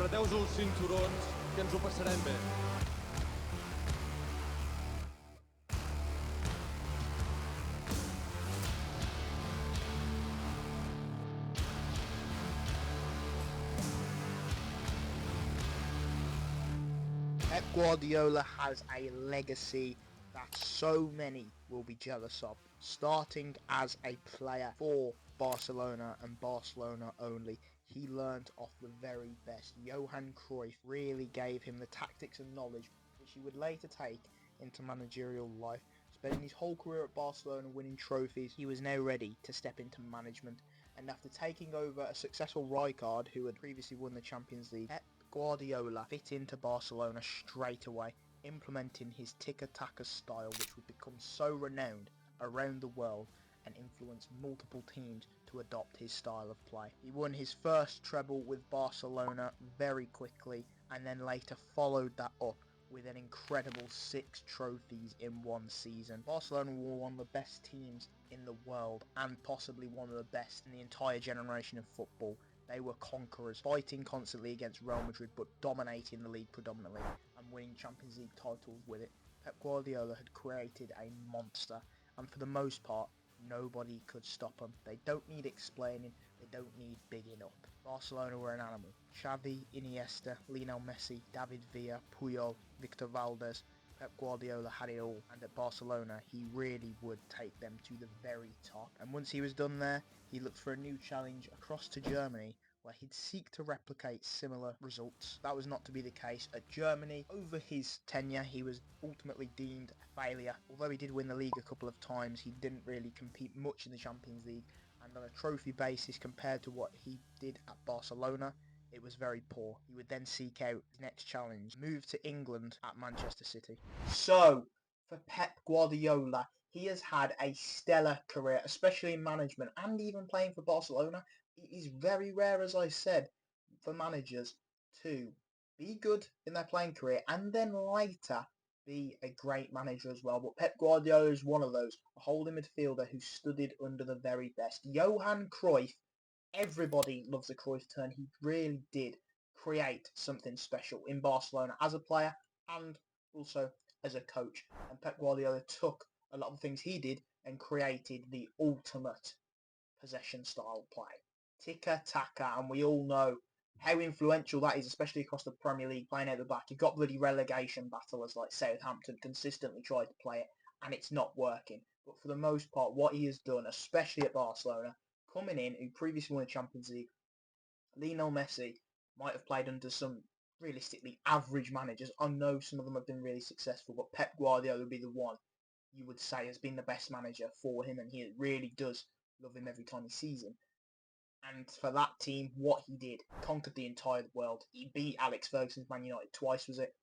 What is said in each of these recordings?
Apreteu-vos els cinturons, que ens ho passarem bé. Pep Guardiola has a legacy that so many will be jealous of. Starting as a player for Barcelona and Barcelona only, he learnt off the very best. Johan Cruyff really gave him the tactics and knowledge which he would later take into managerial life. Spending his whole career at Barcelona winning trophies, he was now ready to step into management. And after taking over a successful Rijkaard, who had previously won the Champions League, Pep Guardiola fit into Barcelona straight away, implementing his tiki-taka style, which would become so renowned around the world and influence multiple teams to adopt his style of play. He won his first treble with Barcelona very quickly, and then later followed that up with an incredible 6 trophies in one season. Barcelona were one of the best teams in the world and possibly one of the best in the entire generation of football. They were conquerors, fighting constantly against Real Madrid but dominating the league predominantly and winning Champions League titles with it. Pep Guardiola had created a monster, and for the most part nobody could stop him. They don't need explaining, they don't need bigging up. Barcelona were an animal. Xavi, Iniesta, Lionel Messi, David Villa, Puyol, Victor Valdez. Pep Guardiola had it all, and at Barcelona he really would take them to the very top. And once he was done there, he looked for a new challenge across to Germany, where he'd seek to replicate similar results. That was not to be the case at Germany. Over his tenure, he was ultimately deemed a failure. Although he did win the league a couple of times, he didn't really compete much in the Champions League, and on a trophy basis compared to what he did at Barcelona, it was very poor. He would then seek out his next challenge, move to England at Manchester City. So, for Pep Guardiola, he has had a stellar career, especially in management and even playing for Barcelona. It is very rare, as I said, for managers to be good in their playing career and then later be a great manager as well. But Pep Guardiola is one of those, a holding midfielder who studied under the very best. Johan Cruyff, everybody loves the Cruyff turn. He really did create something special in Barcelona as a player and also as a coach. And Pep Guardiola took a lot of things he did and created the ultimate possession style play. Tiki-taka, and we all know how influential that is, especially across the Premier League, playing out the back. You've got bloody relegation battlers like Southampton consistently try to play it, and it's not working. But for the most part, what he has done, especially at Barcelona, coming in, who previously won the Champions League, Lionel Messi might have played under some realistically average managers. I know some of them have been really successful, but Pep Guardiola would be the one you would say has been the best manager for him, and he really does love him every time he sees him. And for that team, what he did, conquered the entire world. He beat Alex Ferguson's Man United twice, was it?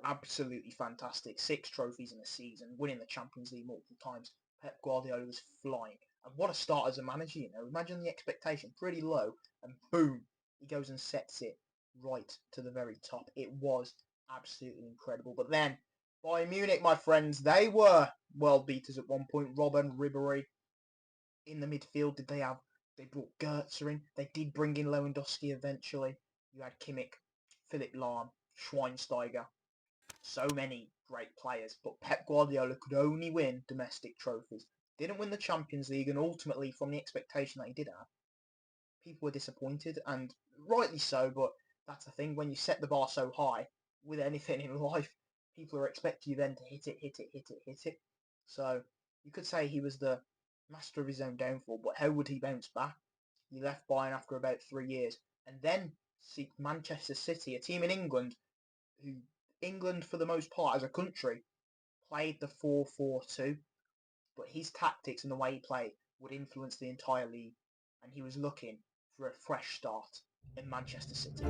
Absolutely fantastic. 6 trophies in a season, winning the Champions League multiple times. Pep Guardiola was flying. And what a start as a manager, you know. Imagine the expectation, pretty low, and boom, he goes and sets it right to the very top. It was absolutely incredible. But then, Bayern Munich, my friends, they were world beaters at one point. Robben, Ribéry in the midfield. They brought Goetze in. They did bring in Lewandowski eventually. You had Kimmich, Philipp Lahm, Schweinsteiger. So many great players. But Pep Guardiola could only win domestic trophies. Didn't win the Champions League, and ultimately, from the expectation that he did have, people were disappointed, and rightly so. But that's the thing, when you set the bar so high with anything in life, people are expecting you then to hit it. So you could say he was the master of his own downfall, but how would he bounce back? He left Bayern after about 3 years, and then seeked Manchester City, a team in England, who England for the most part as a country played the 4-4-2, but his tactics and the way he played would influence the entire league, and he was looking for a fresh start in Manchester City.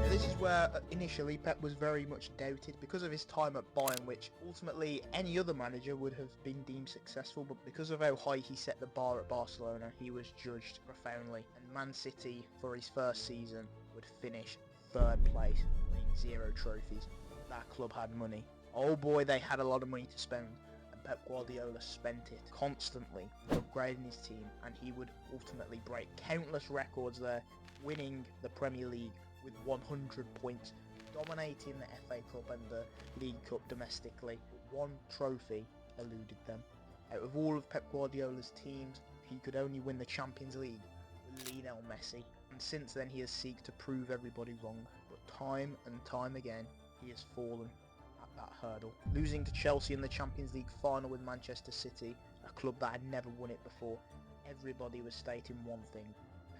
This is where initially Pep was very much doubted because of his time at Bayern, which ultimately any other manager would have been deemed successful, but because of how high he set the bar at Barcelona, he was judged profoundly, and Man City for his first season would finish third place, winning 0 trophies. That club had money. Oh boy, they had a lot of money to spend, and Pep Guardiola spent it constantly upgrading his team, and he would ultimately break countless records there, winning the Premier League with 100 points, dominating the FA Cup and the League Cup domestically. One trophy eluded them. Out of all of Pep Guardiola's teams, he could only win the Champions League with Lionel Messi, and since then he has sought to prove everybody wrong, but time and time again he has fallen at that hurdle, losing to Chelsea in the Champions League final with Manchester City, a club that had never won it before. Everybody was stating one thing: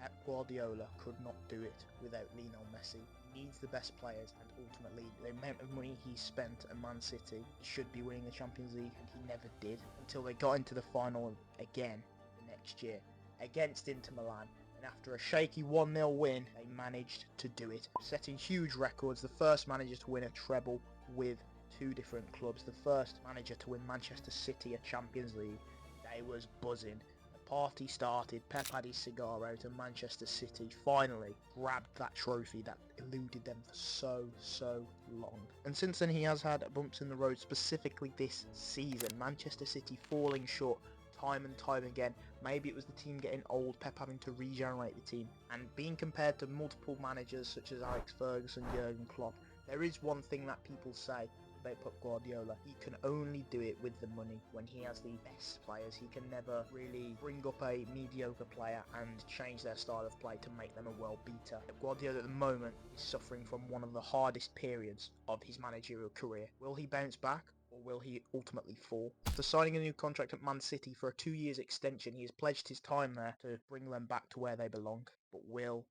Pep Guardiola could not do it without Lionel Messi. He needs the best players, and ultimately the amount of money he spent at Man City, he should be winning the Champions League, and he never did until they got into the final again the next year against Inter Milan. And after a shaky 1-0 win, they managed to do it, setting huge records. The first manager to win a treble with 2 different clubs, the first manager to win Manchester City a Champions League. They was buzzing. The party started, Pep had his cigar out, and Manchester City finally grabbed that trophy that eluded them for so long. And since then he has had bumps in the road, specifically this season. Manchester City falling short time and time again. Maybe it was the team getting old, Pep having to regenerate the team, and being compared to multiple managers such as Alex Ferguson, Jurgen Klopp. There is one thing that people say about Pep Guardiola: he can only do it with the money. When he has the best players, he can never really bring up a mediocre player and change their style of play to make them a world beater. Pep Guardiola at the moment is suffering from one of the hardest periods of his managerial career. Will he bounce back, or will he ultimately fall? After signing a new contract at Man City for a 2 years extension, he has pledged his time there to bring them back to where they belong. But will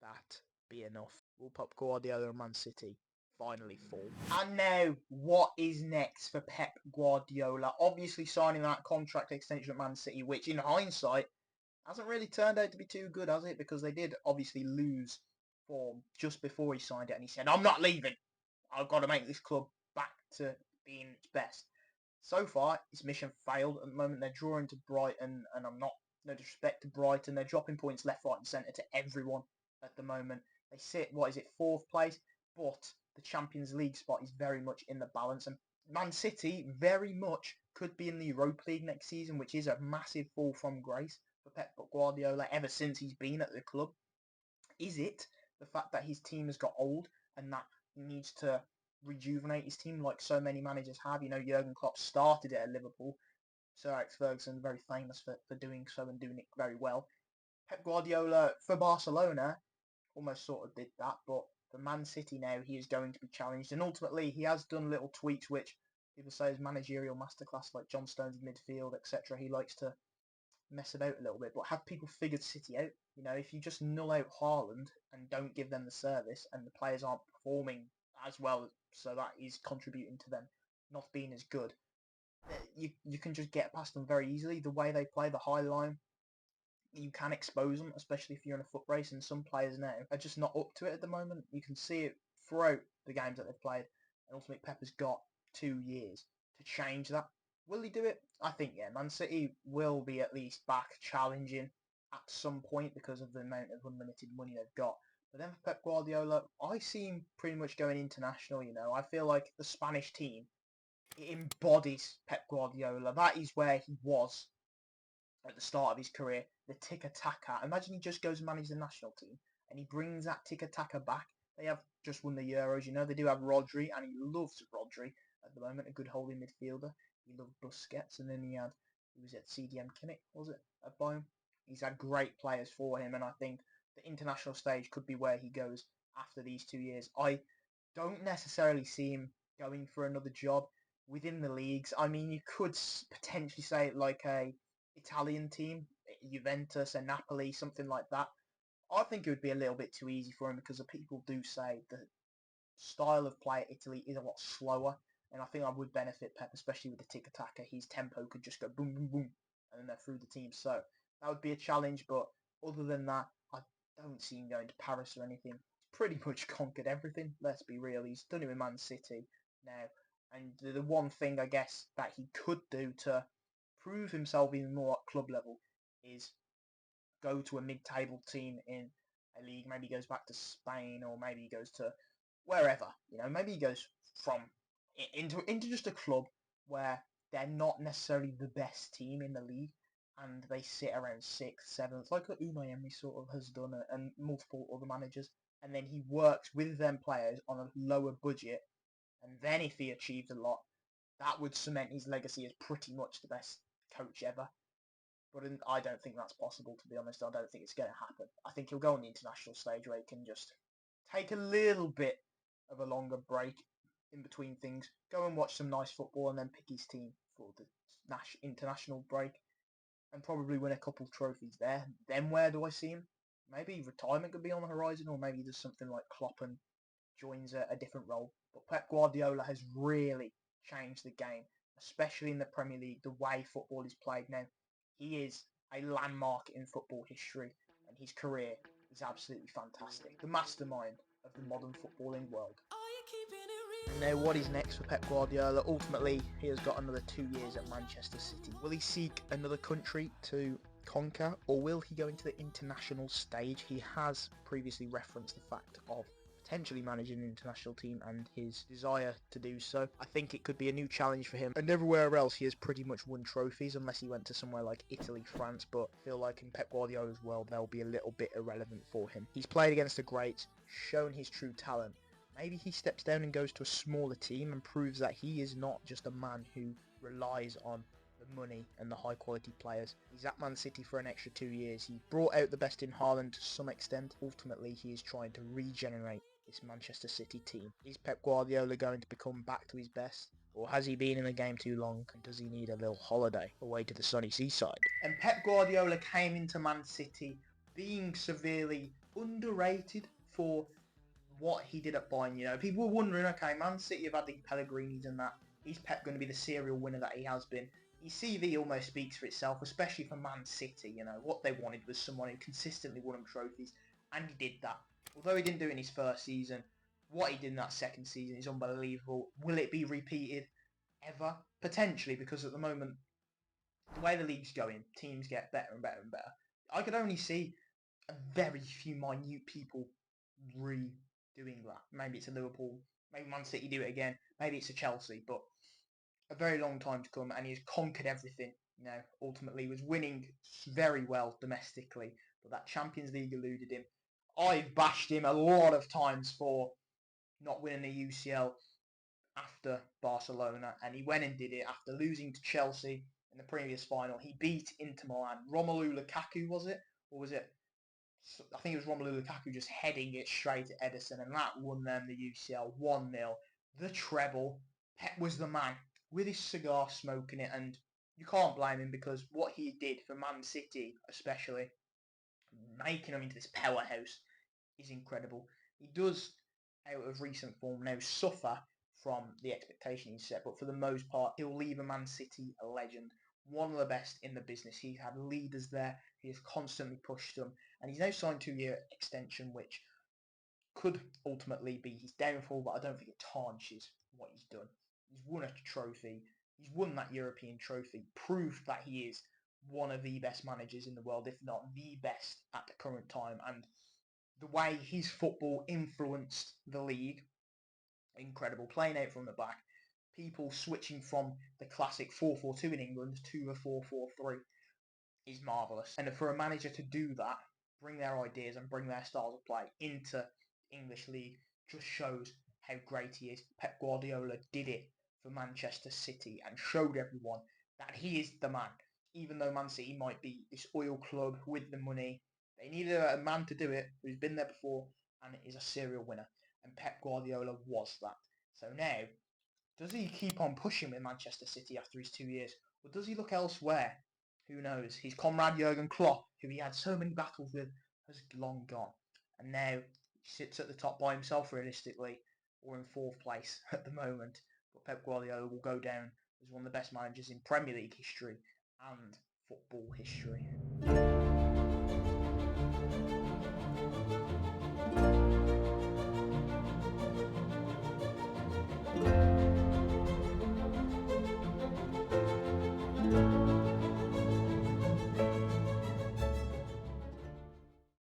that be enough? Will Pep Guardiola and Man City finally fall? And now, what is next for Pep Guardiola? Obviously signing that contract extension at Man City, which in hindsight hasn't really turned out to be too good, has it? Because they did obviously lose form just before he signed it, and he said, "I'm not leaving. I've got to make this club back to being its best." So far, his mission failed. At the moment, they're drawing to Brighton, and I'm not, no disrespect to Brighton, they're dropping points left, right and centre to everyone at the moment. They sit, 4th place, but the Champions League spot is very much in the balance, and Man City very much could be in the Europa League next season, which is a massive fall from grace for Pep Guardiola ever since he's been at the club. Is it the fact that his team has got old and that he needs to rejuvenate his team like so many managers have? You know, Jurgen Klopp started it at Liverpool. Sir Alex Ferguson, very famous for doing so and doing it very well. Pep Guardiola for Barcelona almost sort of did that, but for Man City now he is going to be challenged, and ultimately he has done little tweaks which people say is managerial masterclass, like John Stones midfield, etc. He likes to mess about a little bit, but have people figured City out? You know, if you just null out Haaland and don't give them the service, and the players aren't performing as well, so that is contributing to them not being as good, you can just get past them very easily. The way they play the high line, you can expose them, especially if you're in a foot race, and some players now are just not up to it at the moment. You can see it throughout the games that they've played, and ultimately Pep has got 2 years to change that. Will he do it? I think, yeah, Man City will be at least back challenging at some point because of the amount of unlimited money they've got. But then for Pep Guardiola, I see him pretty much going international, you know. I feel like the Spanish team, it embodies Pep Guardiola. That is where he was at the start of his career, the tiki-taka. Imagine he just goes and manages the national team, and he brings that tiki-taka back. They have just won the Euros, you know. They do have Rodri, and he loves Rodri at the moment, a good holding midfielder. He loved Busquets, and then he was at CDM Kinnick, was it, at Bayern? He's had great players for him, and I think the international stage could be where he goes after these 2 years. I don't necessarily see him going for another job within the leagues. I mean, you could potentially say like a Italian team, Juventus and Napoli, something like that. I think it would be a little bit too easy for him because the people do say the style of play at Italy is a lot slower, and I think I would benefit Pep, especially with the tiki-taka. His tempo could just go boom, boom, boom, and then they're through the team. So that would be a challenge, but other than that, I don't see him going to Paris or anything. He's pretty much conquered everything, let's be real. He's done it with Man City now, and the one thing I guess that he could do to prove himself even more at club level is go to a mid-table team in a league. Maybe he goes back to Spain, or maybe he goes to wherever. Maybe he goes from into just a club where they're not necessarily the best team in the league, and they sit around 6th, 7th, like what Unai Emery sort of has done, and multiple other managers. And then he works with them players on a lower budget, and then if he achieves a lot, that would cement his legacy as pretty much the best coach ever. But I don't think that's possible, to be honest. I don't think it's going to happen. I think he'll go on the international stage where he can just take a little bit of a longer break in between things, go and watch some nice football, and then pick his team for the international break, and probably win a couple of trophies there. Then where do I see him? Maybe retirement could be on the horizon, or maybe there's something like Klopp and joins a different role. But Pep Guardiola has really changed the game, especially in the Premier League, the way football is played now. He is a landmark in football history, and his career is absolutely fantastic. The mastermind of the modern footballing world. And now what is next for Pep Guardiola? Ultimately, he has got another 2 years at Manchester City. Will he seek another country to conquer, or will he go into the international stage? He has previously referenced the fact of potentially managing an international team and his desire to do so. I think it could be a new challenge for him. And everywhere else he has pretty much won trophies, unless he went to somewhere like Italy, France, but I feel like in Pep Guardiola's world they'll be a little bit irrelevant for him. He's played against the greats, shown his true talent. Maybe he steps down and goes to a smaller team and proves that he is not just a man who relies on the money and the high quality players. He's at Man City for an extra 2 years. He brought out the best in Haaland to some extent. Ultimately, he is trying to regenerate this Manchester City team. Is Pep Guardiola going to become back to his best? Or has he been in the game too long, and does he need a little holiday away to the sunny seaside? And Pep Guardiola came into Man City being severely underrated for what he did at Bayern. People were wondering, okay, Man City have had the Pellegrinis and that. Is Pep going to be the serial winner that he has been? His CV almost speaks for itself, especially for Man City. What they wanted was someone who consistently won them trophies, and he did that. Although he didn't do it in his first season, what he did in that second season is unbelievable. Will it be repeated ever? Potentially, because at the moment, the way the league's going, teams get better and better and better. I could only see a very few minute people redoing that. Maybe it's a Liverpool, maybe Man City do it again, maybe it's a Chelsea, but a very long time to come, and he's conquered everything. Ultimately was winning very well domestically, but that Champions League eluded him. I've bashed him a lot of times for not winning the UCL after Barcelona, and he went and did it after losing to Chelsea in the previous final. He beat Inter Milan. Romelu Lukaku, was it? Or was it? I think it was Romelu Lukaku just heading it straight at Edison, and that won them the UCL 1-0. The treble. Pep was the man, with his cigar smoking it, and you can't blame him, because what he did for Man City, especially, making them into this powerhouse, is incredible. He does, out of recent form now, suffer from the expectation he's set, but for the most part, he'll leave a Man City a legend, one of the best in the business. He's had leaders there, he has constantly pushed them, and he's now signed a 2-year extension, which could ultimately be his downfall, but I don't think it tarnishes what he's done. He's won a trophy, he's won that European trophy, proved that he is one of the best managers in the world, if not the best at the current time, and the way his football influenced the league, incredible. Playing out from the back, people switching from the classic 4-4-2 in England to the 4-4-3 is marvellous. And for a manager to do that, bring their ideas and bring their styles of play into the English league, just shows how great he is. Pep Guardiola did it for Manchester City and showed everyone that he is the man. Even though Man City might be this oil club with the money, they needed a man to do it who's been there before and is a serial winner. And Pep Guardiola was that. So now, does he keep on pushing with Manchester City after his 2 years? Or does he look elsewhere? Who knows? His comrade Jurgen Klopp, who he had so many battles with, has long gone. And now he sits at the top by himself realistically, or in 4th place at the moment. But Pep Guardiola will go down as one of the best managers in Premier League history and football history.